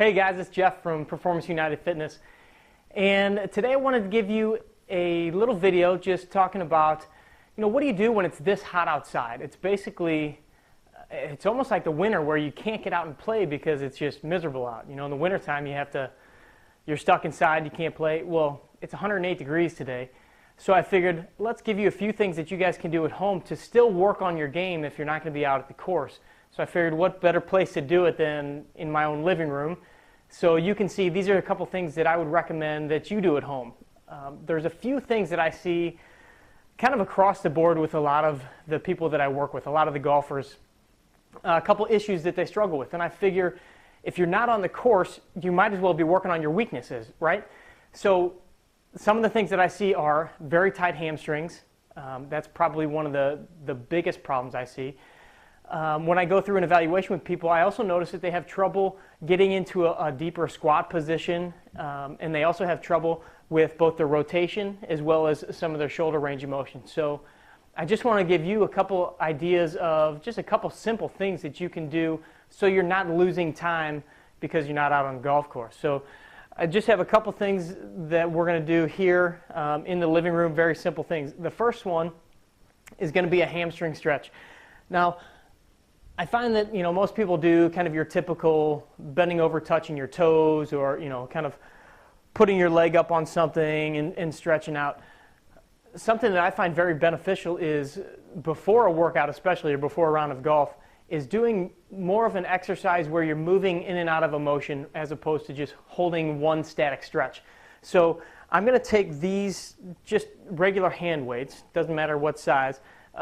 Hey guys, it's Jeff from Performance United Fitness, and today I wanted to give you a little video just talking about, what do you do when it's this hot outside? It's basically, it's almost like the winter where you can't get out and play because it's just miserable out. In the wintertime you're stuck inside, you can't play. Well, it's 108 degrees today, so I figured let's give you a few things that you guys can do at home to still work on your game if you're not going to be out at the course. So I figured what better place to do it than in my own living room. So you can see these are a couple things that I would recommend that you do at home. There's a few things that I see kind of across the board with a lot of the people that I work with, a lot of the golfers, a couple issues that they struggle with. And I figure if you're not on the course, you might as well be working on your weaknesses, right? So some of the things that I see are very tight hamstrings. That's probably one of the biggest problems I see. When I go through an evaluation with people, I also notice that they have trouble getting into a deeper squat position, and they also have trouble with both their rotation as well as some of their shoulder range of motion. So I just want to give you a couple ideas of just a couple simple things that you can do so you're not losing time because you're not out on the golf course. So I just have a couple things that we're going to do here in the living room, very simple things. The first one is going to be a hamstring stretch. Now, I find that most people do kind of your typical bending over, touching your toes, or kind of putting your leg up on something and stretching out. Something that I find very beneficial is before a workout, especially, or before a round of golf, is doing more of an exercise where you're moving in and out of a motion as opposed to just holding one static stretch. So I'm going to take these just regular hand weights, doesn't matter what size,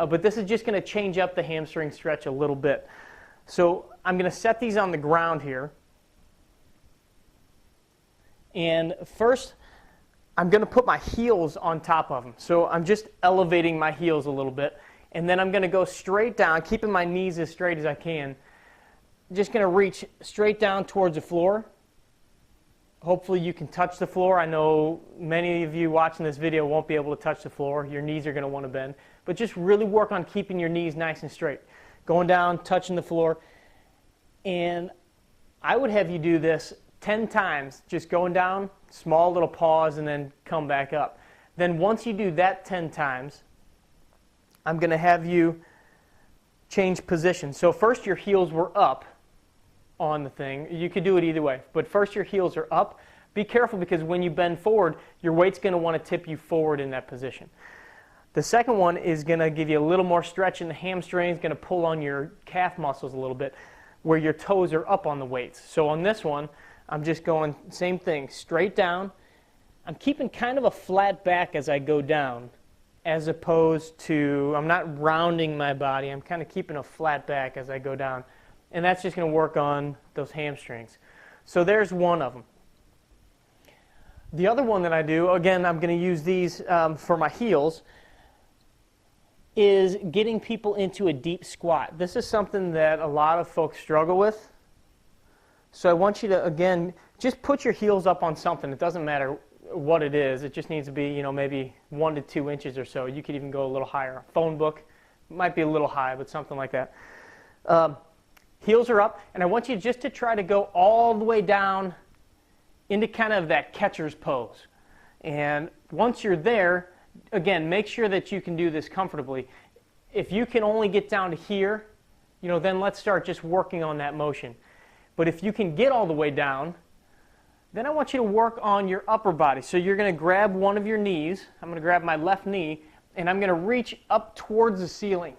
but this is just going to change up the hamstring stretch a little bit. So I'm going to set these on the ground here. And first, I'm going to put my heels on top of them. So I'm just elevating my heels a little bit. And then I'm going to go straight down, keeping my knees as straight as I can. Just going to reach straight down towards the floor. Hopefully you can touch the floor. I know many of you watching this video won't be able to touch the floor. Your knees are going to want to bend. But just really work on keeping your knees nice and straight. Going down, touching the floor. And I would have you do this 10 times, just going down, small little pause, and then come back up. Then once you do that 10 times, I'm going to have you change position. So first your heels were up on the thing. You could do it either way, but first your heels are up. Be careful because when you bend forward, your weight's going to want to tip you forward in that position. The second one is going to give you a little more stretch in the hamstrings, going to pull on your calf muscles a little bit where your toes are up on the weights. So on this one, I'm just going same thing, straight down. I'm keeping kind of a flat back as I go down as opposed to, I'm not rounding my body, I'm kind of keeping a flat back as I go down. And that's just going to work on those hamstrings. So there's one of them. The other one that I do, again, I'm going to use these for my heels, is getting people into a deep squat. This is something that a lot of folks struggle with. So I want you to, again, just put your heels up on something. It doesn't matter what it is. It just needs to be, maybe 1 to 2 inches or so. You could even go a little higher. A phone book might be a little high, but something like that. Heels are up, and I want you just to try to go all the way down into kind of that catcher's pose. And once you're there, again, make sure that you can do this comfortably. If you can only get down to here, then let's start just working on that motion. But if you can get all the way down, then I want you to work on your upper body. So you're going to grab one of your knees. I'm going to grab my left knee, and I'm going to reach up towards the ceiling.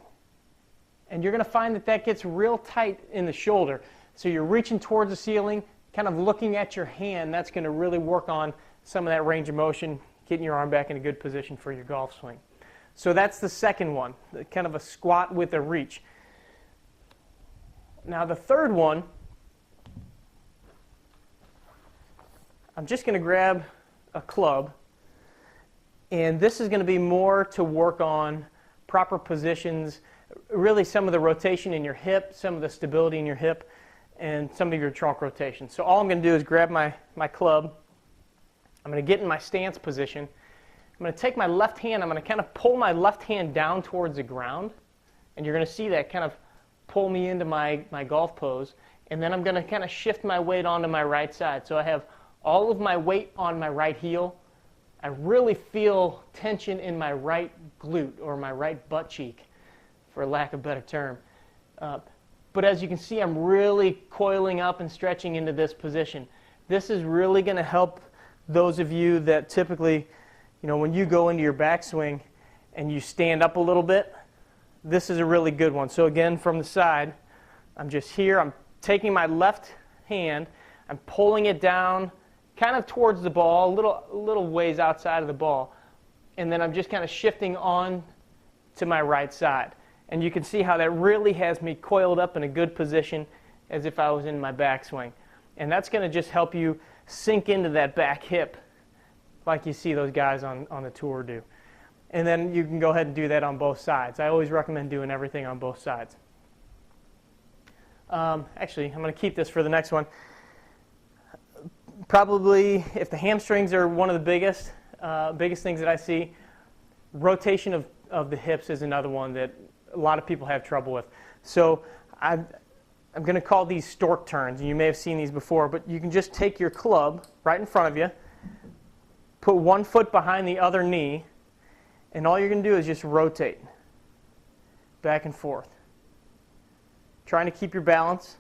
And you're going to find that that gets real tight in the shoulder. So you're reaching towards the ceiling, kind of looking at your hand. That's going to really work on some of that range of motion, getting your arm back in a good position for your golf swing. So that's the second one, kind of a squat with a reach. Now the third one, I'm just going to grab a club, and this is going to be more to work on proper positions, really some of the rotation in your hip, some of the stability in your hip, and some of your trunk rotation. So all I'm going to do is grab my club. I'm going to get in my stance position. I'm going to take my left hand, I'm going to kind of pull my left hand down towards the ground, and you're going to see that kind of pull me into my golf pose. and then I'm going to kind of shift my weight onto my right side. So I have all of my weight on my right heel. I really feel tension in my right glute or my right butt cheek, for lack of a better term. But as you can see, I'm really coiling up and stretching into this position. This is really going to help those of you that typically, when you go into your backswing and you stand up a little bit, this is a really good one. So again, from the side, I'm just here. I'm taking my left hand, I'm pulling it down kind of towards the ball, a little ways outside of the ball, and then I'm just kind of shifting on to my right side. And you can see how that really has me coiled up in a good position as if I was in my backswing. And that's going to just help you sink into that back hip like you see those guys on the tour do. And then you can go ahead and do that on both sides. I always recommend doing everything on both sides. Actually, I'm going to keep this for the next one. Probably, if the hamstrings are one of the biggest things that I see, rotation of the hips is another one that a lot of people have trouble with. So I'm going to call these Stork Turns, and you may have seen these before, but you can just take your club right in front of you, put one foot behind the other knee, and all you're going to do is just rotate back and forth, trying to keep your balance.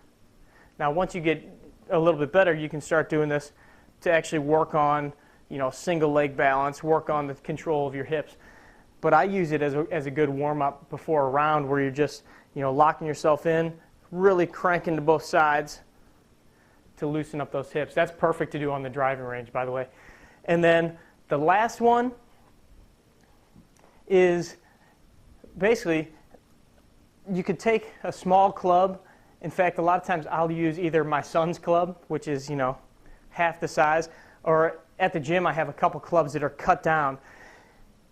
Now, once you get a little bit better, you can start doing this to actually work on, single leg balance, work on the control of your hips. But I use it as a good warm-up before a round where you're just, locking yourself in, really cranking to both sides to loosen up those hips. That's perfect to do on the driving range, by the way. And then the last one is basically you could take a small club. In fact, a lot of times I'll use either my son's club, which is, half the size, or at the gym I have a couple clubs that are cut down.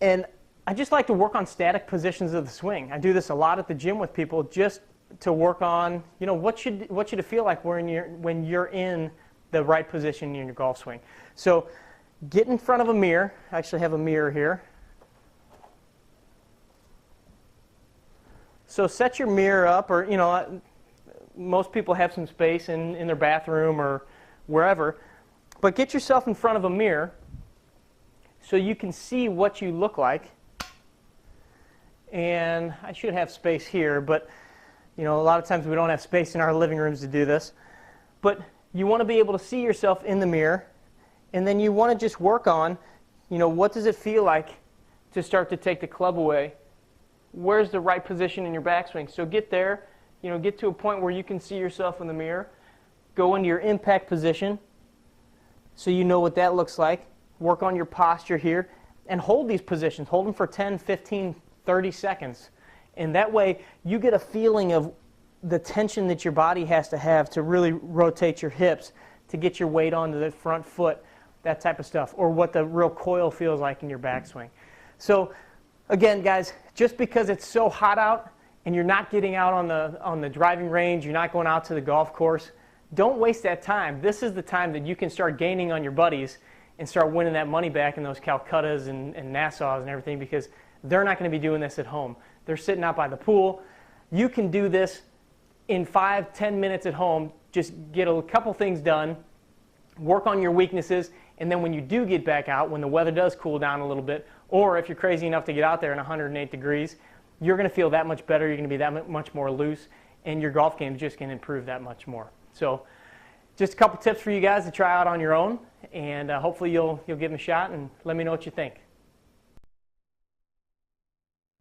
And I just like to work on static positions of the swing. I do this a lot at the gym with people just to work on, what should it feel like when you're in the right position in your golf swing. So get in front of a mirror. I actually have a mirror here. So set your mirror up, or most people have some space in their bathroom or wherever, but get yourself in front of a mirror so you can see what you look like. And I should have space here, but a lot of times we don't have space in our living rooms to do this. But you want to be able to see yourself in the mirror, and then you want to just work on, what does it feel like to start to take the club away? Where's the right position in your backswing? So get there, get to a point where you can see yourself in the mirror. Go into your impact position so you know what that looks like. Work on your posture here, and hold these positions. Hold them for 10, 15, 30 seconds. And that way you get a feeling of the tension that your body has to really rotate your hips to get your weight onto the front foot, that type of stuff, or what the real coil feels like in your backswing. So again, guys, just because it's so hot out and you're not getting out on the driving range, you're not going out to the golf course, don't waste that time. This is the time that you can start gaining on your buddies and start winning that money back in those Calcuttas and Nassaus and everything, because they're not going to be doing this at home. They're sitting out by the pool. You can do this in 5-10 minutes at home. Just get a couple things done, work on your weaknesses, and then when you do get back out, when the weather does cool down a little bit, or if you're crazy enough to get out there in 108 degrees, you're going to feel that much better. You're going to be that much more loose, and your golf game is just going to improve that much more. So just a couple tips for you guys to try out on your own, and hopefully you'll give them a shot and let me know what you think.